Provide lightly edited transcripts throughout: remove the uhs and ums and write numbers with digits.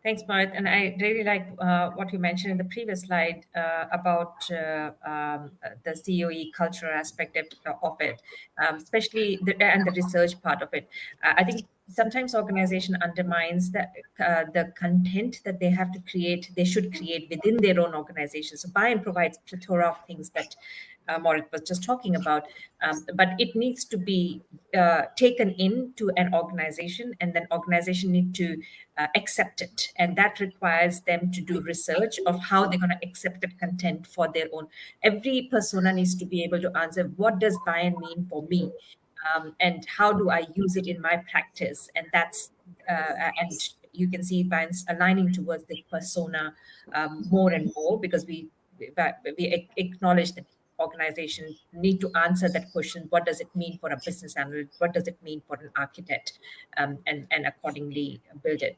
Thanks, Bharat. And I really like what you mentioned in the previous slide about the COE cultural aspect of it, especially and the research part of it. I think sometimes organization undermines the content that they have to create, they should create within their own organization. So Bian provides plethora of things that Moritz was just talking about, but it needs to be taken into an organization, and then organization need to accept it, and that requires them to do research of how they're going to accept that content for their own. Every persona needs to be able to answer, what does Bian mean for me, and how do I use it in my practice? And that's and you can see Bian's aligning towards the persona more and more, because we acknowledge that organization need to answer that question, what does it mean for a business analyst, what does it mean for an architect, and accordingly build it.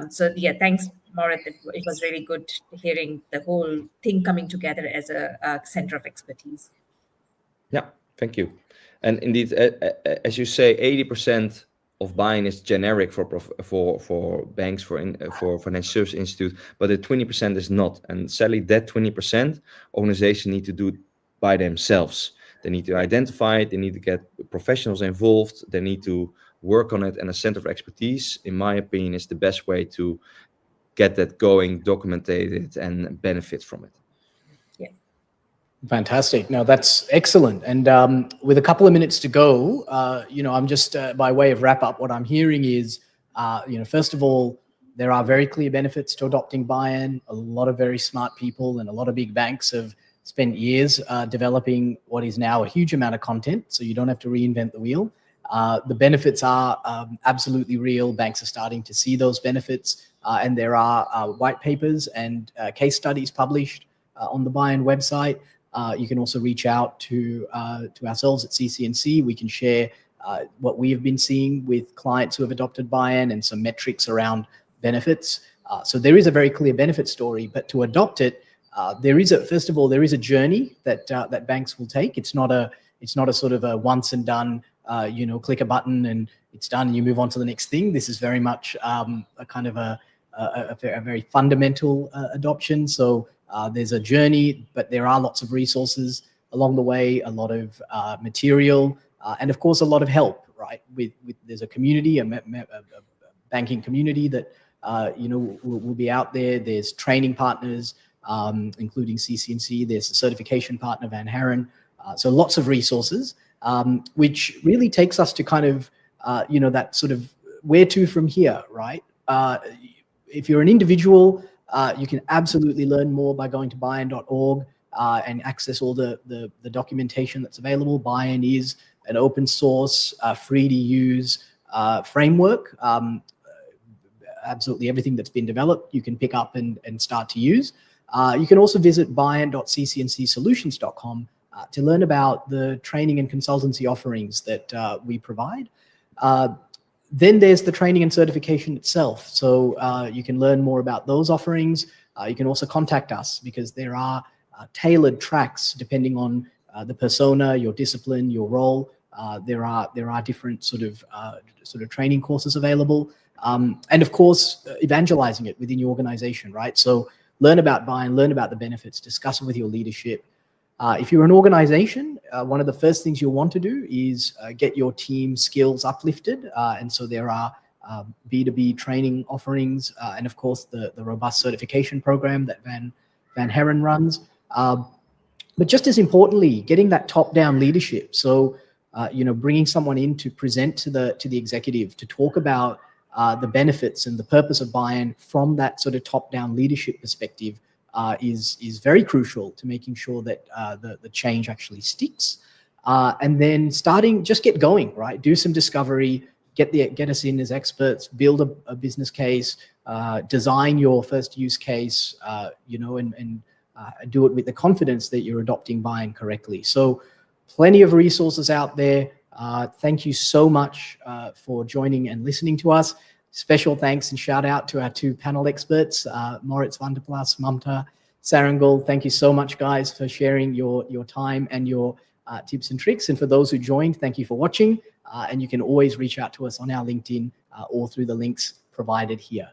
So yeah, thanks, Moritz. It was really good hearing the whole thing coming together as a center of expertise. Yeah, thank you. And indeed, as you say, 80% of Bian is generic for banks, for financial service institute, but the 20% is not. And sadly, that 20% organization need to do it by themselves. They need to identify it. They need to get professionals involved. They need to work on it. And a center of expertise, in my opinion, is the best way to get that going, document it, and benefit from it. Yeah. Fantastic. No, that's excellent. And with a couple of minutes to go, I'm just by way of wrap up, what I'm hearing is, first of all, there are very clear benefits to adopting Bian. A lot of very smart people and a lot of big banks have spent years developing what is now a huge amount of content, so you don't have to reinvent the wheel. The benefits are absolutely real. Banks are starting to see those benefits, and there are white papers and case studies published on the Bian website. You can also reach out to ourselves at CC&C. We can share what we have been seeing with clients who have adopted Bian and some metrics around benefits. So there is a very clear benefit story, but to adopt it, first of all, there is a journey that banks will take. It's not a sort of a once and done, click a button and it's done and you move on to the next thing. This is very much a kind of a very fundamental adoption. So there's a journey, but there are lots of resources along the way, a lot of material, and of course a lot of help. Right? There's a community, a banking community that will be out there. There's training partners, including CC&C. There's a certification partner, Van Haren. So lots of resources, which really takes us to kind of that sort of where to from here, right? If you're an individual, you can absolutely learn more by going to bian.org and access all the documentation that's available. Bian is an open source, free to use framework. Absolutely everything that's been developed, you can pick up and start to use. You can also visit bian.ccncsolutions.com to learn about the training and consultancy offerings that we provide. Then there's the training and certification itself. So you can learn more about those offerings. You can also contact us because there are tailored tracks depending on the persona, your discipline, your role. There are different sort of training courses available. And of course, evangelizing it within your organization, right? So learn about Bian, learn about the benefits, discuss it with your leadership. If you're an organization, one of the first things you'll want to do is get your team skills uplifted. And so there are B2B training offerings, and of course the robust certification program that Van Haren runs. But just as importantly, getting that top-down leadership. So, bringing someone in to present to the executive to talk about the benefits and the purpose of Bian from that sort of top-down leadership perspective is very crucial to making sure that the change actually sticks. And then just get going, right? Do some discovery, get us in as experts, build a business case, design your first use case, and do it with the confidence that you're adopting Bian correctly. So plenty of resources out there. Thank you so much for joining and listening to us. Special thanks and shout out to our two panel experts, Moritz van der Plas, Mamta Sarangal. Thank you so much, guys, for sharing your time and your tips and tricks. And for those who joined, thank you for watching. And you can always reach out to us on our LinkedIn or through the links provided here.